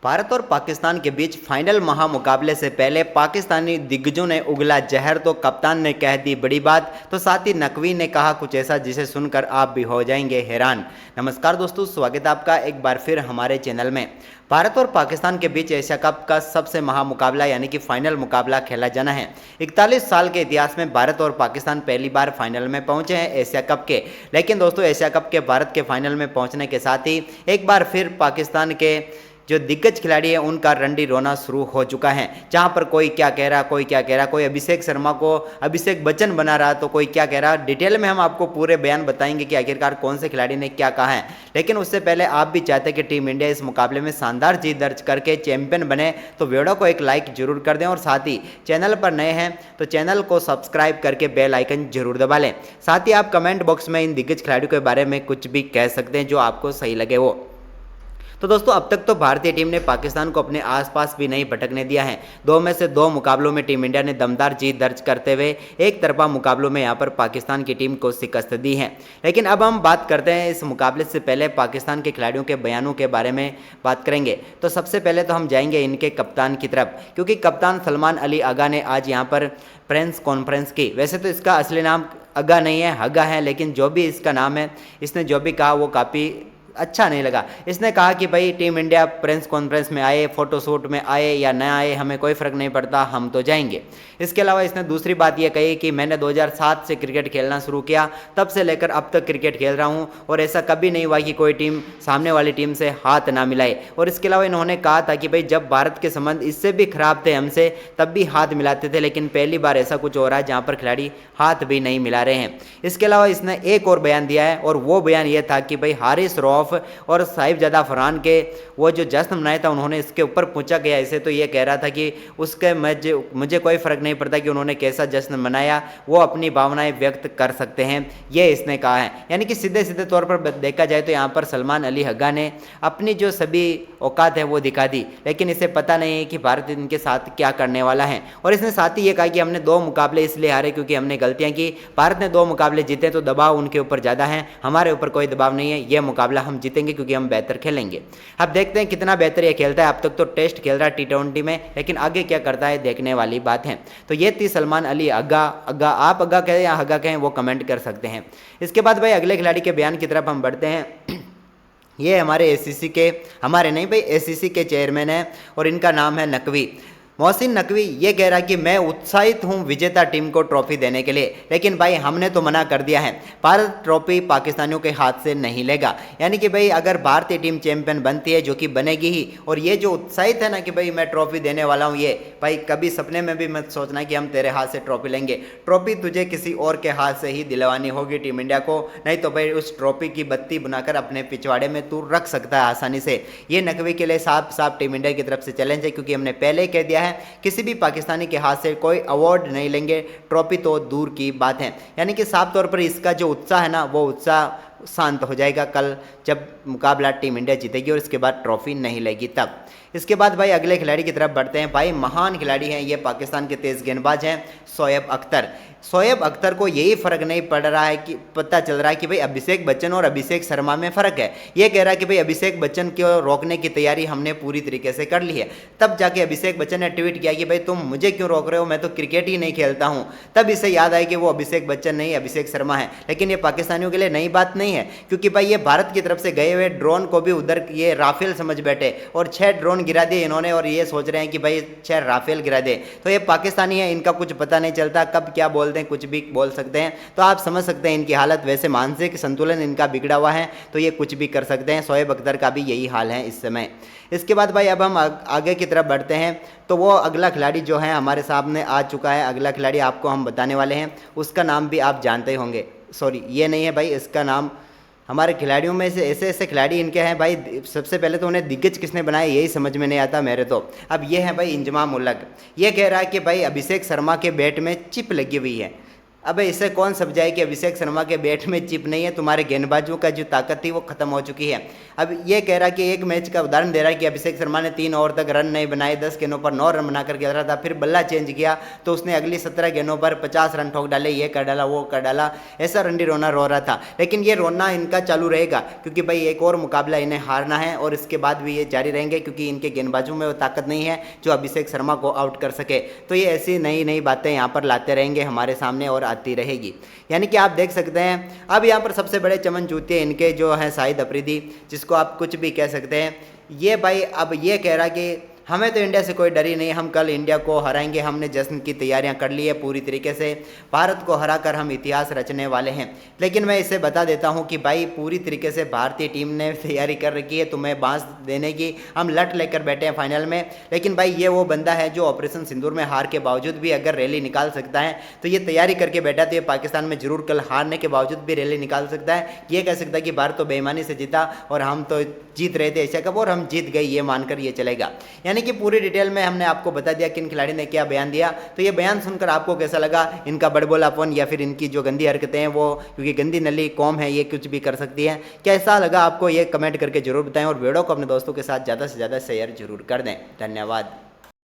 भारत और पाकिस्तान के बीच फाइनल महामुकाबले से पहले पाकिस्तानी दिग्गजों ने उगला जहर तो कप्तान ने कह दी बड़ी बात, तो साथ ही नकवी ने कहा कुछ ऐसा जिसे सुनकर आप भी हो जाएंगे हैरान। नमस्कार दोस्तों, स्वागत है आपका एक बार फिर हमारे चैनल में। भारत और पाकिस्तान के बीच एशिया कप का सबसे महामुकाबला यानी कि फाइनल मुकाबला खेला जाना है। 41 साल के इतिहास में भारत और पाकिस्तान पहली बार फाइनल में पहुंचे हैं एशिया कप के। लेकिन दोस्तों, एशिया कप के भारत के फाइनल में पहुंचने के साथ ही एक बार फिर पाकिस्तान के जो दिग्गज खिलाड़ी हैं उनका रंडी रोना शुरू हो चुका है। जहां पर कोई क्या कह रहा, कोई क्या कह रहा, कोई अभिषेक शर्मा को अभिषेक बच्चन बना रहा, तो कोई क्या कह रहा। डिटेल में हम आपको पूरे बयान बताएंगे कि आखिरकार कौन से खिलाड़ी ने क्या कहा है। लेकिन उससे पहले आप भी चाहते हैं कि टीम इंडिया इस मुकाबले में शानदार जीत दर्ज करके चैंपियन बने, तो वीडियो को एक लाइक जरूर कर दें और साथ ही चैनल पर नए हैं तो चैनल को सब्सक्राइब करके बेल आइकन जरूर दबा लें। साथ ही आप कमेंट बॉक्स में इन दिग्गज खिलाड़ियों के बारे में कुछ भी कह सकते हैं जो आपको सही लगे वो। तो दोस्तों, अब तक तो भारतीय टीम ने पाकिस्तान को अपने आसपास भी नहीं भटकने दिया है। 2 में से 2 मुकाबलों में टीम इंडिया ने दमदार जीत दर्ज करते हुए एक तरफा मुकाबलों में यहां पर पाकिस्तान की टीम को शिकस्त दी है। लेकिन अब हम बात करते हैं इस मुकाबले से पहले पाकिस्तान के खिलाड़ियों के बयानों के बारे में बात करेंगे। तो सबसे पहले तो हम जाएंगे इनके कप्तान की तरफ, क्योंकि कप्तान सलमान अली आगा ने आज यहाँ पर प्रेस कॉन्फ्रेंस की। वैसे तो इसका असली नाम अगा नहीं है, हगा है, लेकिन जो भी इसका नाम है, इसने जो भी कहा वो काफ़ी अच्छा नहीं लगा। इसने कहा कि भाई टीम इंडिया प्रेस कॉन्फ्रेंस में आए, फोटोशूट में आए या न आए, हमें कोई फ़र्क नहीं पड़ता, हम तो जाएंगे। इसके अलावा इसने दूसरी बात यह कही कि मैंने 2007 से क्रिकेट खेलना शुरू किया, तब से लेकर अब तक क्रिकेट खेल रहा हूं और ऐसा कभी नहीं हुआ कि कोई टीम सामने वाली टीम से हाथ ना मिलाए। और इसके अलावा इन्होंने कहा था कि भाई जब भारत के संबंध इससे भी खराब थे हमसे, तब भी हाथ मिलाते थे, लेकिन पहली बार ऐसा कुछ हो रहा है जहाँ पर खिलाड़ी हाथ भी नहीं मिला रहे हैं। इसके अलावा इसने एक और बयान दिया है और वो बयान ये था कि भाई हारिस रऊफ और साहिबजादा फरहान के वो जो जश्न मनाया था, उन्होंने इसके ऊपर पूछा गया इसे, तो ये कह रहा था कि उसके मुझे कोई फ़र्क नहीं पड़ता कि उन्होंने कैसा जश्न मनाया, वो अपनी भावनाएं व्यक्त कर सकते हैं, ये इसने कहा है। यानी कि सीधे सीधे तौर पर देखा जाए तो यहाँ पर सलमान अली हग्गा ने अपनी जो सभी औकात है वो दिखा दी, लेकिन इसे पता नहीं है कि भारत इनके साथ क्या करने वाला है। और इसने साथ ही ये कहा कि हमने 2 मुकाबले इसलिए हारे क्योंकि हमने गलतियाँ की। भारत ने 2 मुकाबले जीते तो दबाव उनके ऊपर ज़्यादा है, हमारे ऊपर कोई दबाव नहीं है, ये मुकाबला हम जीतेंगे क्योंकि हम बेहतर खेलेंगे। अब देखते हैं कितना बेहतर ये खेलता है। अब तक तो टेस्ट खेल रहा है T20 में, लेकिन आगे क्या करता है देखने वाली बात है। तो ये थी सलमान अली अग्गा। आप अग्गा कहें या हग्गा कहें वो कमेंट कर सकते हैं। इसके बाद भाई अगले खिलाड़ी के बयान की तरफ हम बढ़ते हैं। ये हमारे ACC के, हमारे नहीं भाई ACC के चेयरमैन हैं और इनका नाम है नकवी, मोहसिन नकवी। ये कह रहा है कि मैं उत्साहित हूं विजेता टीम को ट्रॉफी देने के लिए, लेकिन भाई हमने तो मना कर दिया है, भारत ट्रॉफी पाकिस्तानियों के हाथ से नहीं लेगा। यानी कि भाई अगर भारतीय टीम चैंपियन बनती है, जो कि बनेगी ही, और ये जो उत्साहित है ना कि भाई मैं ट्रॉफी देने वाला हूं, ये भाई कभी सपने में भी मत सोचना कि हम तेरे हाथ से ट्रॉफी लेंगे। ट्रॉफी तुझे किसी और के हाथ से ही दिलवानी होगी टीम इंडिया को, नहीं तो भाई उस ट्रॉफी की बत्ती बनाकर अपने पिछवाड़े में तू रख सकता है आसानी से। ये नकवी के लिए साफ साफ टीम इंडिया की तरफ से चैलेंज है, क्योंकि हमने पहले ही कह दिया है किसी भी पाकिस्तानी के हाथ से कोई अवार्ड नहीं लेंगे, ट्रॉफी तो दूर की बात है। यानी कि साफ तौर पर इसका जो उत्साह है ना, वो उत्साह शांत हो जाएगा कल जब मुकाबला टीम इंडिया जीतेगी और इसके बाद ट्रॉफी नहीं लेगी तब। इसके बाद भाई अगले खिलाड़ी की तरफ बढ़ते हैं। भाई महान खिलाड़ी हैं, ये पाकिस्तान के तेज़ गेंदबाज हैं शोएब अख्तर। शोएब अख्तर को यही फ़र्क नहीं पड़ रहा है कि पता चल रहा है कि भाई अभिषेक बच्चन और अभिषेक शर्मा में फ़र्क है। ये कह रहा है कि भाई अभिषेक बच्चन को रोकने की तैयारी हमने पूरी तरीके से कर ली है। तब जाके अभिषेक बच्चन ने ट्वीट किया कि भाई तुम मुझे क्यों रोक रहे हो, मैं तो क्रिकेट ही नहीं खेलता हूँ। तब इसे याद आया कि वो अभिषेक बच्चन नहीं, अभिषेक शर्मा है। लेकिन ये पाकिस्तानियों के लिए नई बात नहीं है, क्योंकि भाई ये भारत की तरफ से गए हुए ड्रोन को भी उधर ये राफेल समझ बैठे और 6 ड्रोन गिरा दिए इन्होंने, और ये सोच रहे हैं कि भाई 6 राफेल गिरा दे। तो ये पाकिस्तानी है, इनका कुछ पता नहीं चलता, कब क्या बोल दें, कुछ भी बोल सकते हैं। तो आप समझ सकते हैं इनकी हालत, वैसे मानसिक संतुलन इनका बिगड़ा हुआ है, तो ये कुछ भी कर सकते हैं। शोएब अख्तर का भी यही हाल है इस समय। इसके बाद भाई अब हम आगे की तरफ बढ़ते हैं। तो वो अगला खिलाड़ी जो है हमारे सामने आ चुका है। अगला खिलाड़ी आपको हम बताने वाले हैं, उसका नाम भी आप जानते होंगे। सॉरी, ये नहीं है भाई, इसका नाम हमारे खिलाड़ियों में से ऐसे ऐसे खिलाड़ी इनके हैं भाई। सबसे पहले तो उन्हें दिग्गज किसने बनाया यही समझ में नहीं आता मेरे तो। अब ये है भाई इंजमाम उल हक। ये कह रहा है कि भाई अभिषेक शर्मा के बैट में चिप लगी हुई है। अबे इसे कौन समझाए कि अभिषेक शर्मा के बैट में चिप नहीं है, तुम्हारे गेंदबाजों का जो ताकत थी वो खत्म हो चुकी है। अब ये कह रहा कि एक मैच का उदाहरण दे रहा है कि अभिषेक शर्मा ने 3 ओवर तक रन नहीं बनाए, 10 गेंदों पर 9 रन बनाकर खेल रहा था, फिर बल्ला चेंज किया तो उसने अगली 17 गेंदों पर 50 रन ठोक डाले, ये कर डाला वो कर डाला, ऐसा रंडी रोना रो रहा था। लेकिन ये रोना इनका चालू रहेगा क्योंकि भाई एक और मुकाबला इन्हें हारना है और इसके बाद भी ये जारी रहेंगे क्योंकि इनके गेंदबाजों में वो ताकत नहीं है जो अभिषेक शर्मा को आउट कर सके। तो ये ऐसी नई नई बातें यहाँ पर लाते रहेंगे हमारे सामने और आती रहेगी। यानी कि आप देख सकते हैं अब यहाँ पर सबसे बड़े चमन चूतिए इनके जो हैं शाहिद अफरीदी, जिसको आप कुछ भी कह सकते हैं। ये भाई अब ये कह रहा कि हमें तो इंडिया से कोई डर ही नहीं, हम कल इंडिया को हराएंगे, हमने जश्न की तैयारियां कर ली है पूरी तरीके से, भारत को हराकर हम इतिहास रचने वाले हैं। लेकिन मैं इसे बता देता हूं कि भाई पूरी तरीके से भारतीय टीम ने तैयारी कर रखी है तुम्हें बांस देने की, हम लट लेकर बैठे हैं फाइनल में। लेकिन भाई ये वो बंदा है जो ऑपरेशन सिंदूर में हार के बावजूद भी अगर रैली निकाल सकता है तो ये तैयारी करके बैठा तो ये पाकिस्तान में जरूर कल हारने के बावजूद भी रैली निकाल सकता है। ये कह सकता है कि भारत तो बेईमानी से जीता और हम तो जीत रहे थे एशिया कप और हम जीत गए, ये मानकर ये चलेगा। यानी कि पूरी डिटेल में हमने आपको बता दिया किन खिलाड़ी ने क्या बयान दिया। तो ये बयान सुनकर आपको कैसा लगा, इनका बड़बोलापन या फिर इनकी जो गंदी हरकतें हैं वो, क्योंकि गंदी नली कौम है ये कुछ भी कर सकती है, कैसा लगा आपको ये कमेंट करके जरूर बताएं और वीडियो को अपने दोस्तों के साथ ज़्यादा से ज़्यादा शेयर जरूर कर दें। धन्यवाद।